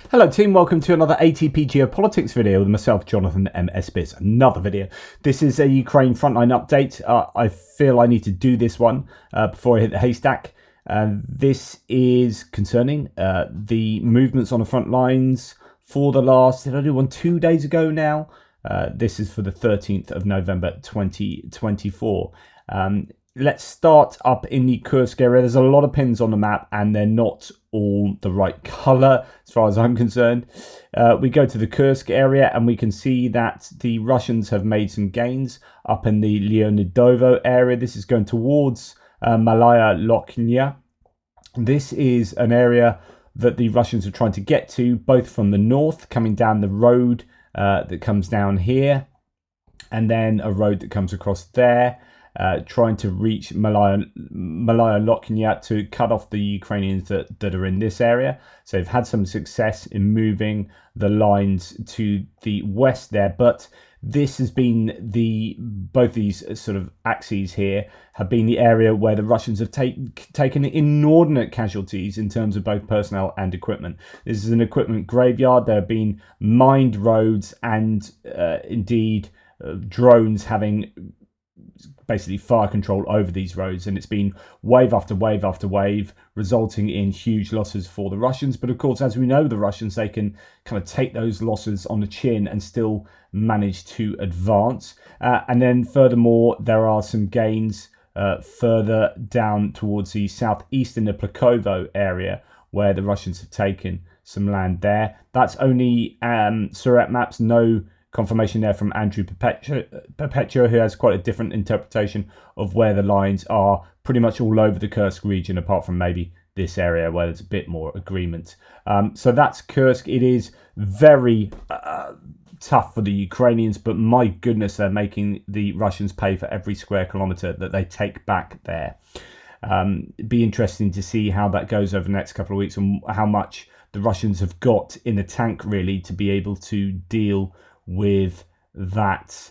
Hello team, welcome to another ATP Geopolitics video with myself, Jonathan MS Biz. Another video. This is a Ukraine frontline update. I feel I need to do this one before I hit the haystack. This is concerning the movements on the front lines for the last, did I do one 2 days ago now? This is for the 13th of November 2024. Let's start up in the Kursk area. There's a lot of pins on the map and they're not all the right colour as far as I'm concerned. We go to the Kursk area and we can see that the Russians have made some gains up in the Leonidovo area. This is going towards Malaya Lokhnya. This is an area that the Russians are trying to get to, both from the north, coming down the road that comes down here, and then a road that comes across there. Trying to reach Malaya Lokhnya to cut off the Ukrainians that are in this area. So they've had some success in moving the lines to the west there, but this has been both these sort of axes here have been the area where the Russians have taken inordinate casualties in terms of both personnel and equipment. This is an equipment graveyard. There have been mined roads and indeed drones having basically fire control over these roads, and it's been wave after wave after wave, resulting in huge losses for the Russians. But of course, as we know, the Russians, they can kind of take those losses on the chin and still manage to advance. And then furthermore, there are some gains further down towards the southeast in the Prokrosk area, where the Russians have taken some land there. That's only Surat maps, no confirmation there from Andrew Perpetua, who has quite a different interpretation of where the lines are, pretty much all over the Kursk region, apart from maybe this area where there's a bit more agreement. So that's Kursk. It is very tough for the Ukrainians, but my goodness, they're making the Russians pay for every square kilometre that they take back there. It'd be interesting to see how that goes over the next couple of weeks and how much the Russians have got in the tank, really, to be able to deal with that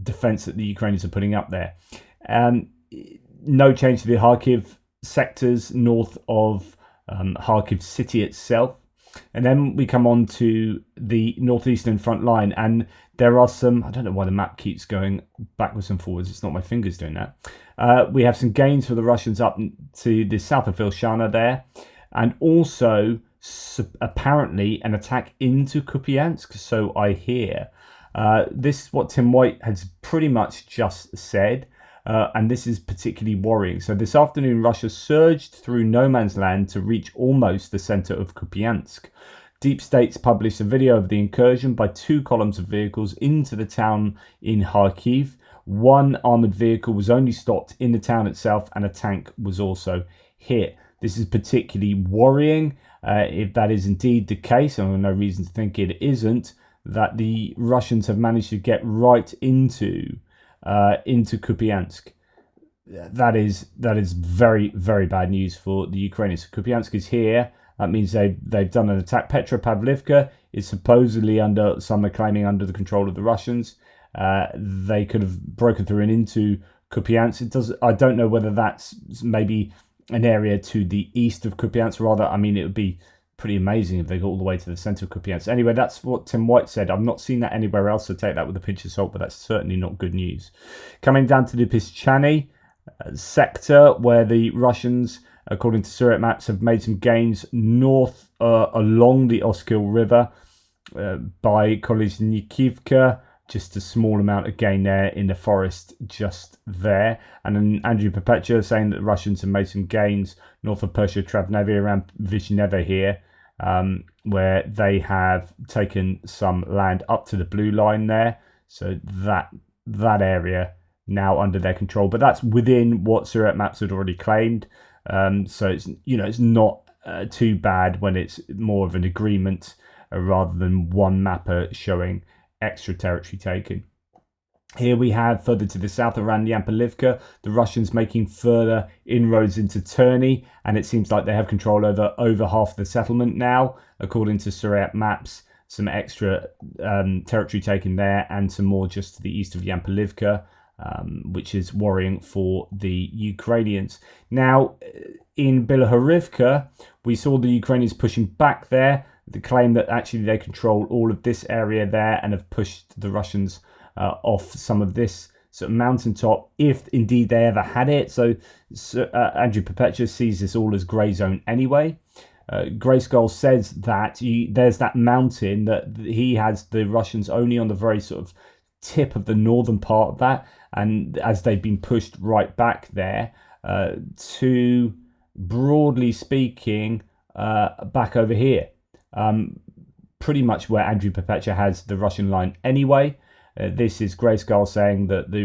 defense that the Ukrainians are putting up there. No change to the Kharkiv sectors north of Kharkiv city itself. And then we come on to the Northeastern front line, and there are some, I don't know why the map keeps going backwards and forwards, it's not my fingers doing that. We have some gains for the Russians up to the south of Vyshneve there, and also apparently an attack into Kupyansk, so I hear. This is what Tim White has pretty much just said, and this is particularly worrying. So this afternoon, Russia surged through no man's land to reach almost the centre of Kupyansk. Deep States published a video of the incursion by 2 columns of vehicles into the town in Kharkiv. One armoured vehicle was only stopped in the town itself, and a tank was also hit. This is particularly worrying. If that is indeed the case, and I have no reason to think it isn't, that the Russians have managed to get right into Kupyansk. That is very, very bad news for the Ukrainians. Kupyansk is here. That means they've done an attack. Petropavlivka is supposedly under, some are claiming, under the control of the Russians. They could have broken through and into Kupyansk. I don't know whether that's maybe an area to the east of Kupyansk. Rather, I mean, it would be pretty amazing if they got all the way to the centre of Kupyansk. Anyway, that's what Tim White said. I've not seen that anywhere else, so take that with a pinch of salt, but that's certainly not good news. Coming down to the Pistchani sector, where the Russians, according to Surat maps, have made some gains north along the Oskil river by Karakivka. Just a small amount of gain there in the forest just there. And then Andrew Perpetua saying that the Russians have made some gains north of Persia Travnevi around Vyshneve here, where they have taken some land up to the blue line there. So that area now under their control. But that's within what Surat maps had already claimed. So it's not too bad when it's more of an agreement rather than one mapper showing extra territory taken. Here we have further to the south around Yampilivka, the Russians making further inroads into Terny, and it seems like they have control over half the settlement now, according to Surat maps. Some extra territory taken there, and some more just to the east of Yampilivka. which is worrying for the Ukrainians. Now, in Bilohorivka, we saw the Ukrainians pushing back there. The claim that actually they control all of this area there and have pushed the Russians off some of this sort of mountaintop, if indeed they ever had it. So Andrew Perpetua sees this all as grey zone anyway. Grey Skull says that there's that mountain that he has the Russians only on the very sort of tip of the northern part of that, and as they've been pushed right back there to, broadly speaking, back over here, pretty much where Andrew Perpetua has the Russian line anyway. This is Grey Skull saying that the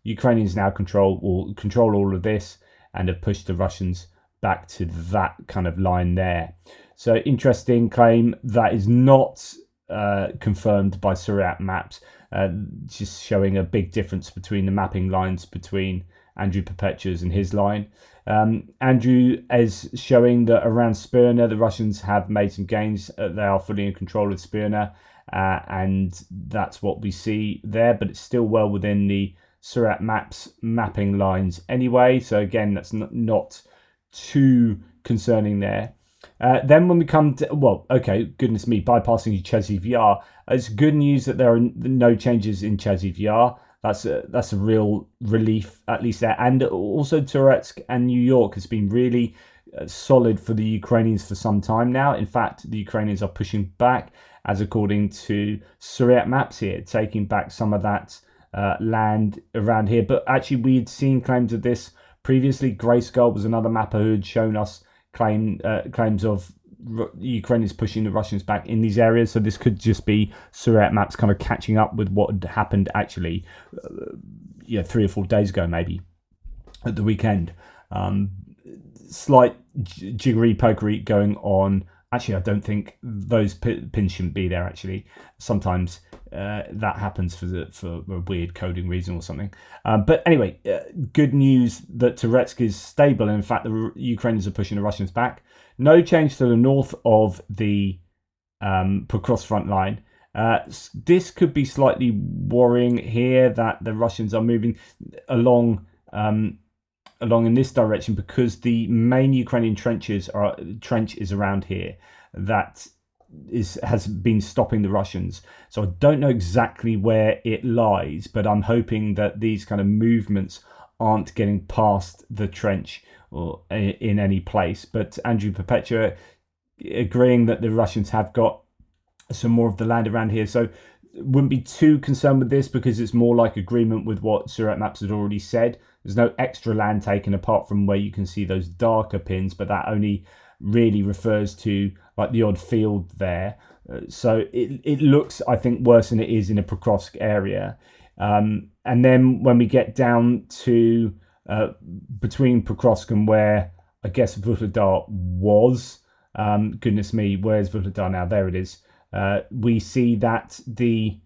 Ukrainians now control all of this and have pushed the Russians back to that kind of line there. So interesting claim that is not confirmed by Suriyat maps, just showing a big difference between the mapping lines between Andrew Perpetua's and his line. Andrew is showing that around Sperna the Russians have made some gains. They are fully in control of Sperna, and that's what we see there, but it's still well within the Suriyat maps mapping lines anyway, so again that's not too concerning there. Then when we come to, goodness me, bypassing Chasiv Yar, it's good news that there are no changes in Chasiv Yar. That's a real relief, at least there. And also Turetsk and New York has been really solid for the Ukrainians for some time now. In fact, the Ukrainians are pushing back, as according to Suriyat maps here, taking back some of that land around here. But actually, we had seen claims of this previously. Grey Skull was another mapper who had shown us claims of Ukrainians pushing the Russians back in these areas. So this could just be Suriyat maps kind of catching up with what had happened actually 3 or 4 days ago, maybe at the weekend. Slight jiggery pokery going on. Actually, I don't think those pins shouldn't be there, actually. Sometimes that happens for a weird coding reason or something. But anyway, good news that Turetsk is stable. In fact, the Ukrainians are pushing the Russians back. No change to the north of the Prokrosk front line. This could be slightly worrying here, that the Russians are moving along in this direction, because the main Ukrainian trench is around here that has been stopping the Russians. So I don't know exactly where it lies, but I'm hoping that these kind of movements aren't getting past the trench or in any place. But Andrew Perpetua agreeing that the Russians have got some more of the land around here, so wouldn't be too concerned with this, because it's more like agreement with what Suriyat maps had already said. There's no extra land taken apart from where you can see those darker pins, but that only really refers to like the odd field there. So it looks, I think, worse than it is in a Prokrosk area. And then when we get down to between Prokrosk and where I guess Vuhledar was, goodness me, where's Vuhledar now? There it is. We see that the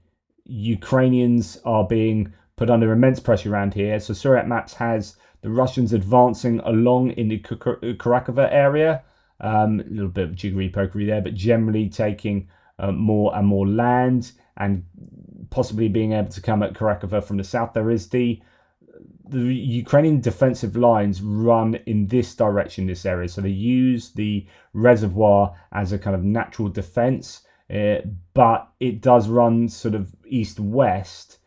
Ukrainians are being put under immense pressure around here. So Suriyat maps has the Russians advancing along in the Karakivka area. A little bit of jiggery pokery there, but generally taking more and more land and possibly being able to come at Karakivka from the south. There is the Ukrainian defensive lines run in this direction, this area. So they use the reservoir as a kind of natural defense, but it does run sort of east-west.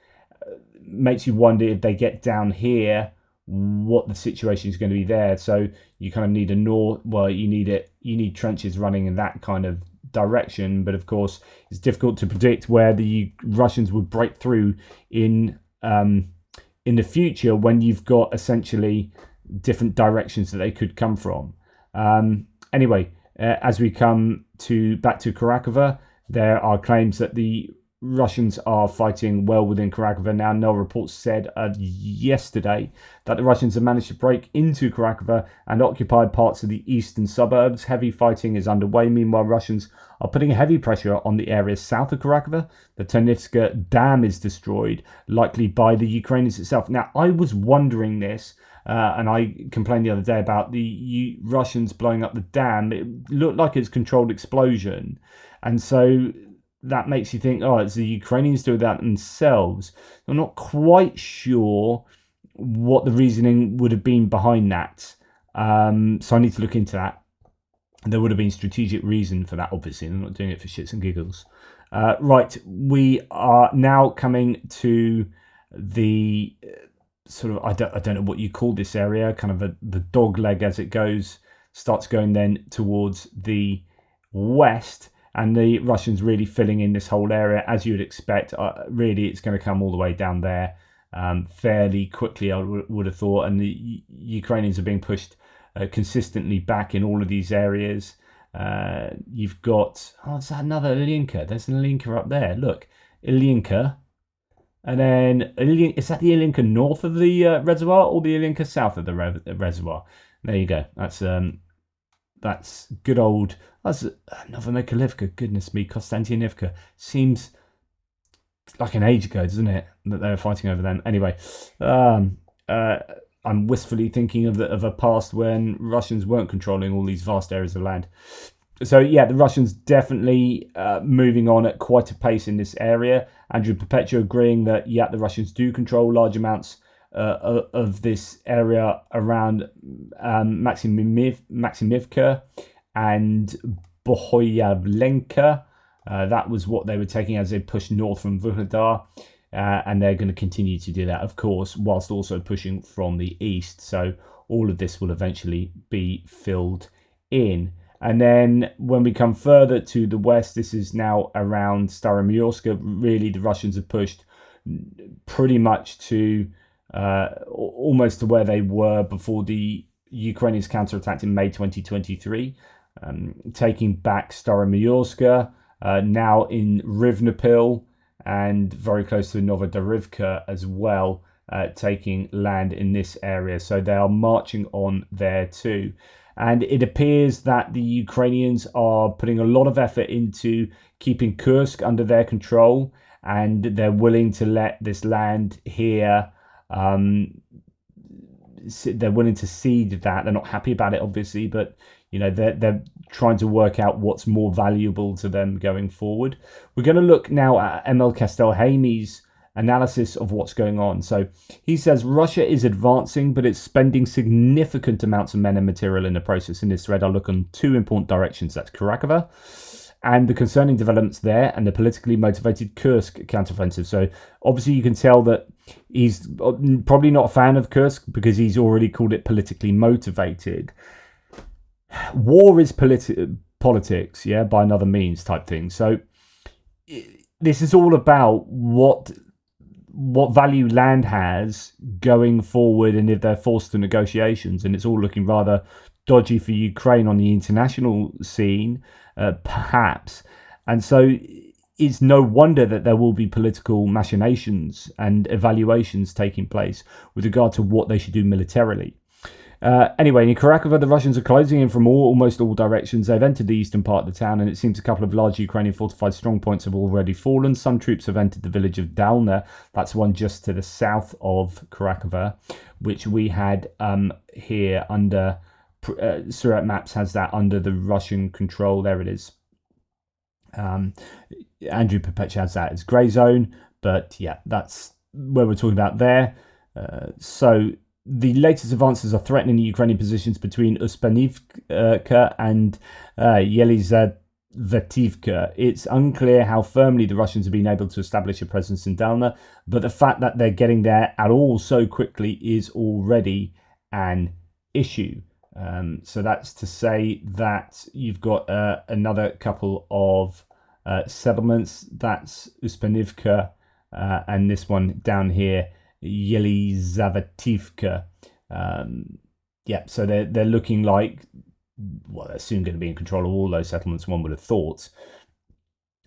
Makes you wonder, if they get down here, what the situation is going to be there. So you kind of need you need trenches running in that kind of direction, but of course it's difficult to predict where the Russians would break through in the future, when you've got essentially different directions that they could come from. Anyway, as we come back to Karakivka, there are claims that the Russians are fighting well within Karakivka now. No reports said yesterday that the Russians have managed to break into Karakivka and occupied parts of the eastern suburbs. Heavy fighting is underway. Meanwhile, Russians are putting heavy pressure on the areas south of Karakivka. The Ternivska Dam is destroyed, likely by the Ukrainians itself. Now, I was wondering this, and I complained the other day about the Russians blowing up the dam. It looked like it's a controlled explosion. And so that makes you think, oh, it's the Ukrainians doing that themselves. I'm not quite sure what the reasoning would have been behind that. So I need to look into that. There would have been strategic reason for that, obviously. I'm not doing it for shits and giggles. Right, we are now coming to the sort of, I don't know what you call this area, kind of the dog leg as it goes, starts going then towards the west, and the Russians really filling in this whole area, as you would expect. Really, it's going to come all the way down there fairly quickly, I would have thought, and the Ukrainians are being pushed consistently back in all of these areas. You've got, is that another Ilyinka? There's an Ilyinka up there. Look, Ilyinka. And then, is that the Ilyinka north of the reservoir or the Ilyinka south of the reservoir? There you go. That's good old, that's Novomikhilivka. Goodness me, Konstantinivka. Seems like an age ago, doesn't it, that they were fighting over them? Anyway, I'm wistfully thinking of a past when Russians weren't controlling all these vast areas of land. So yeah, the Russians definitely moving on at quite a pace in this area. Andrew Perpetua agreeing that, yeah, the Russians do control large amounts of this area around Maksimivka and Bohoyavlenka. That was what they were taking as they pushed north from Vuhledar. And they're going to continue to do that, of course, whilst also pushing from the east. So all of this will eventually be filled in. And then when we come further to the west, this is now around Staromlynivka. Really, the Russians have pushed pretty much to almost to where they were before the Ukrainians counterattacked in May 2023, taking back Staromlynivka, now in Rivnepil, and very close to Novodorivka as well, taking land in this area. So they are marching on there too. And it appears that the Ukrainians are putting a lot of effort into keeping Kursk under their control, and they're willing to let this land here, they're willing to cede that. They're not happy about it, obviously, but they're trying to work out what's more valuable to them going forward. We're going to look now at ML Castelhany's analysis of what's going on. So he says Russia is advancing, but it's spending significant amounts of men and material in the process. In this thread, I'll look on two important directions. That's Karakivka and the concerning developments there, and the politically motivated Kursk counteroffensive. So obviously you can tell that he's probably not a fan of Kursk because he's already called it politically motivated. War is politics, yeah, by another means type thing. So this is all about what value land has going forward, and if they're forced to negotiations, and it's all looking rather dodgy for Ukraine on the international scene, perhaps. And so it's no wonder that there will be political machinations and evaluations taking place with regard to what they should do militarily. Anyway, in Karakivka, the Russians are closing in from almost all directions. They've entered the eastern part of the town, and it seems a couple of large Ukrainian fortified strongpoints have already fallen. Some troops have entered the village of Dalna. That's one just to the south of Karakivka, which we had here under... Surat Maps has that under the Russian control. There it is. Andrew Perpetua has that as grey zone. But yeah, that's where we're talking about there. So... the latest advances are threatening the Ukrainian positions between Uspanivka and Yelizavetivka. It's unclear how firmly the Russians have been able to establish a presence in Dalna, but the fact that they're getting there at all so quickly is already an issue. So that's to say that you've got another couple of settlements. That's Uspanivka and this one down here, Yelizavetivka. So they're looking like, well, they're soon going to be in control of all those settlements, one would have thought.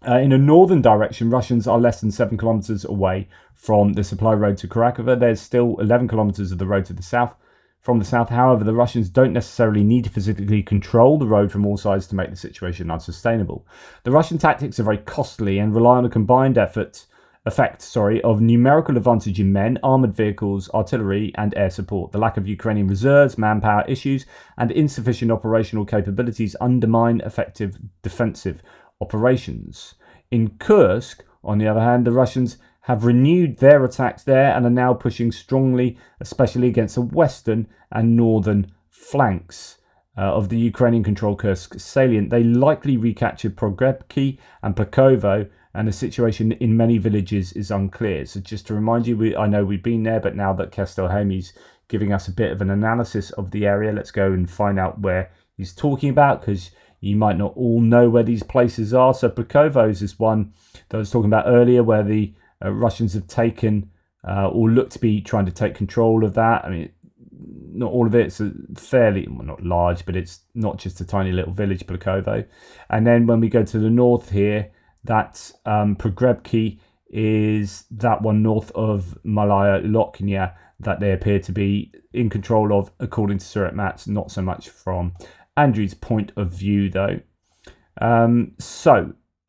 In a northern direction, Russians are less than 7 kilometers away from the supply road to Karakivka. There's still 11 kilometers of the road to the south. From the south, however, the Russians don't necessarily need to physically control the road from all sides to make the situation unsustainable. The Russian tactics are very costly and rely on a combined effect of numerical advantage in men, armoured vehicles, artillery and air support. The lack of Ukrainian reserves, manpower issues and insufficient operational capabilities undermine effective defensive operations. In Kursk, on the other hand, the Russians have renewed their attacks there and are now pushing strongly, especially against the western and northern flanks of the Ukrainian-controlled Kursk salient. They likely recaptured Progrebki and Pakovo, and the situation in many villages is unclear. So just to remind you, I know we've been there, but now that Castelhany's giving us a bit of an analysis of the area, let's go and find out where he's talking about, because you might not all know where these places are. So Pakovo's is one that I was talking about earlier, where the Russians have taken or look to be trying to take control of that. I mean, not all of it. It's a fairly, well, not large, but it's not just a tiny little village, Pakovo. And then when we go to the north here, that's Progrebki is that one north of Malaya Loknya that they appear to be in control of, according to Surat Mats. Not so much from Andrew's point of view, though.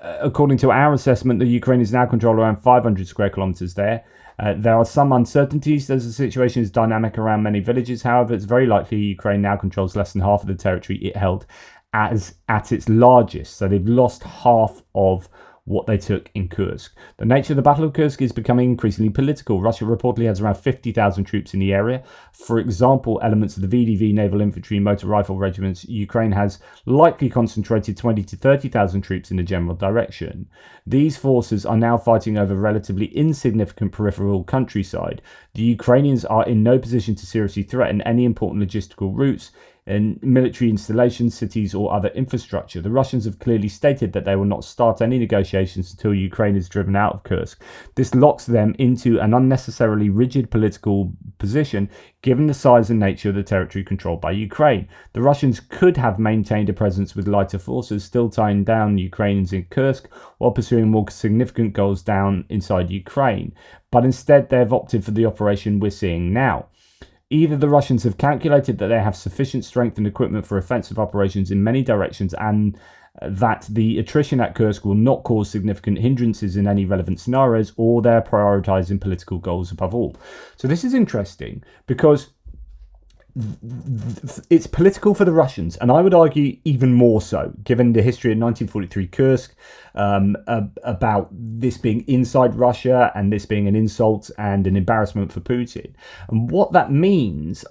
According to our assessment, the Ukrainians now control around 500 square kilometers there. There are some uncertainties as the situation is dynamic around many villages. However, it's very likely Ukraine now controls less than half of the territory it held as at its largest. So they've lost half of what they took in Kursk. The nature of the Battle of Kursk is becoming increasingly political. Russia reportedly has around 50,000 troops in the area. For example, elements of the VDV, naval infantry, motor rifle regiments. Ukraine has likely concentrated 20 to 30,000 troops in the general direction. These forces are now fighting over relatively insignificant peripheral countryside. The Ukrainians are in no position to seriously threaten any important logistical routes in military installations, cities, or other infrastructure. The Russians have clearly stated that they will not start any negotiations until Ukraine is driven out of Kursk. This locks them into an unnecessarily rigid political position, given the size and nature of the territory controlled by Ukraine. The Russians could have maintained a presence with lighter forces, still tying down Ukrainians in Kursk, while pursuing more significant goals down inside Ukraine. But instead, they've opted for the operation we're seeing now. Either the Russians have calculated that they have sufficient strength and equipment for offensive operations in many directions, and that the attrition at Kursk will not cause significant hindrances in any relevant scenarios, or they're prioritizing political goals above all. So this is interesting because it's political for the Russians, and I would argue even more so, given the history of 1943 Kursk, about this being inside Russia and this being an insult and an embarrassment for Putin. And what that means,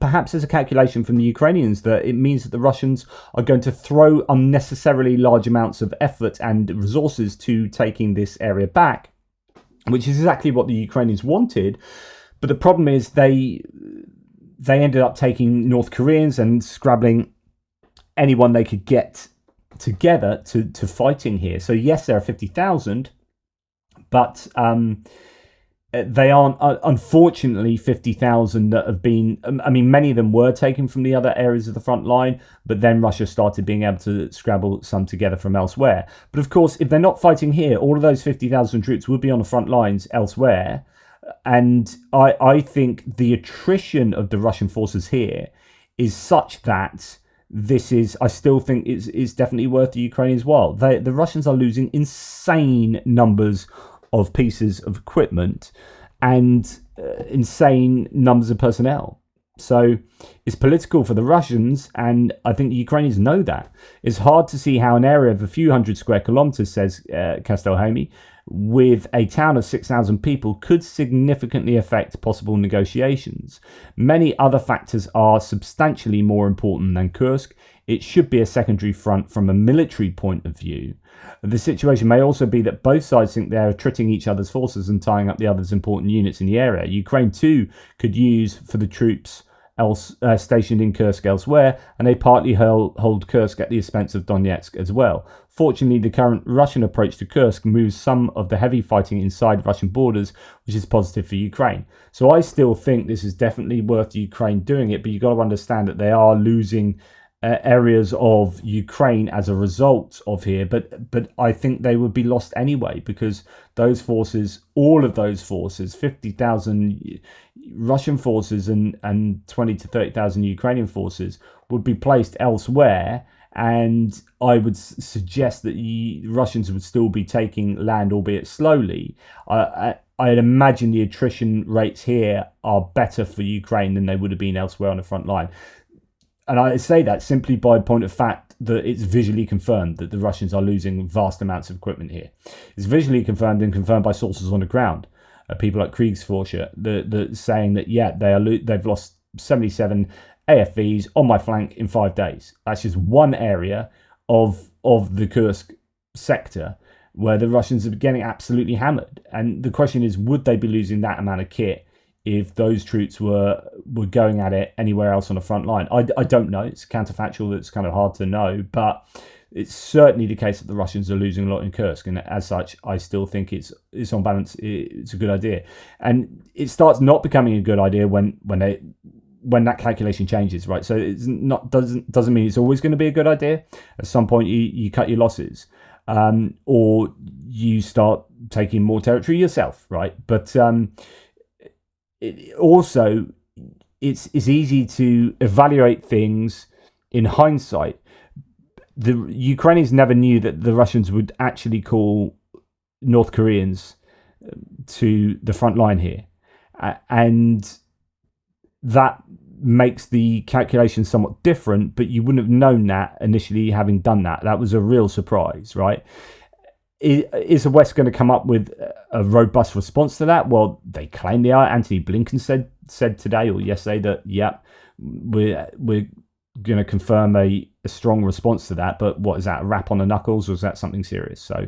perhaps as a calculation from the Ukrainians, that it means that the Russians are going to throw unnecessarily large amounts of effort and resources to taking this area back, which is exactly what the Ukrainians wanted. But the problem is they ended up taking North Koreans and scrabbling anyone they could get together to fighting here. So yes, there are 50,000, but they aren't, unfortunately, 50,000 that have been, I mean, many of them were taken from the other areas of the front line, but then Russia started being able to scrabble some together from elsewhere. But of course, if they're not fighting here, all of those 50,000 troops would be on the front lines elsewhere. And I think the attrition of the Russian forces here is such that this is, I still think is definitely worth the Ukrainians' while. The Russians are losing insane numbers of pieces of equipment and insane numbers of personnel. So it's political for the Russians, and I think the Ukrainians know that. It's hard to see how an area of a few hundred square kilometers, says Castelhany, with a town of 6,000 people could significantly affect possible negotiations. Many other factors are substantially more important than Kursk. It should be a secondary front from a military point of view. The situation may also be that both sides think they're attriting each other's forces and tying up the other's important units in the area. Ukraine too could use for the troops stationed in Kursk elsewhere, and they partly hold Kursk at the expense of Donetsk as well. Fortunately, the current Russian approach to Kursk moves some of the heavy fighting inside Russian borders, which is positive for Ukraine. So I still think this is definitely worth Ukraine doing it, but you've got to understand that they are losing areas of Ukraine as a result of here, but I think they would be lost anyway, because those forces, all of those forces, 50,000 Russian forces and 20 to 30,000 Ukrainian forces would be placed elsewhere, and I would suggest that the Russians would still be taking land, albeit slowly. I'd imagine the attrition rates here are better for Ukraine than they would have been elsewhere on the front line. And I say that simply by point of fact that it's visually confirmed that the Russians are losing vast amounts of equipment here. It's visually confirmed and confirmed by sources on the ground. People like Kriegsforscher, saying that, yeah, they've lost 77 AFVs on my flank in 5 days. That's just one area of the Kursk sector where the Russians are getting absolutely hammered. And the question is, would they be losing that amount of kit if those troops were going at it anywhere else on the front line? I don't know. It's counterfactual. It's kind of hard to know. But it's certainly the case that the Russians are losing a lot in Kursk. And as such, I still think it's on balance, it's a good idea. And it starts not becoming a good idea when that calculation changes, right? So it's not doesn't mean it's always going to be a good idea. At some point, you cut your losses, or you start taking more territory yourself, right? But it's easy to evaluate things in hindsight. The Ukrainians never knew that the Russians would actually call North Koreans to the front line here, and that makes the calculation somewhat different, but you wouldn't have known that initially having done that. That was a real surprise, right? Is the West going to come up with a robust response to that? Well, they claim they are. Antony Blinken said today or yesterday that, yeah, we're going to confirm a strong response to that. But what is that, a rap on the knuckles, or is that something serious? So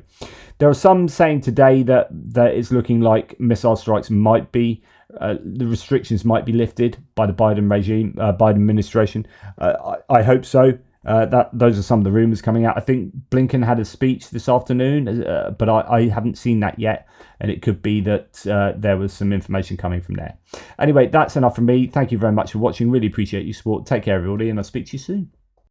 there are some saying today that it's looking like missile strikes might be, the restrictions might be lifted by the Biden regime, Biden administration. I hope so. Those are some of the rumors coming out. I think Blinken had a speech this afternoon, but I haven't seen that yet, and it could be that there was some information coming from there. Anyway, that's enough from me. Thank you very much for watching. Really appreciate your support. Take care, everybody, and I'll speak to you soon.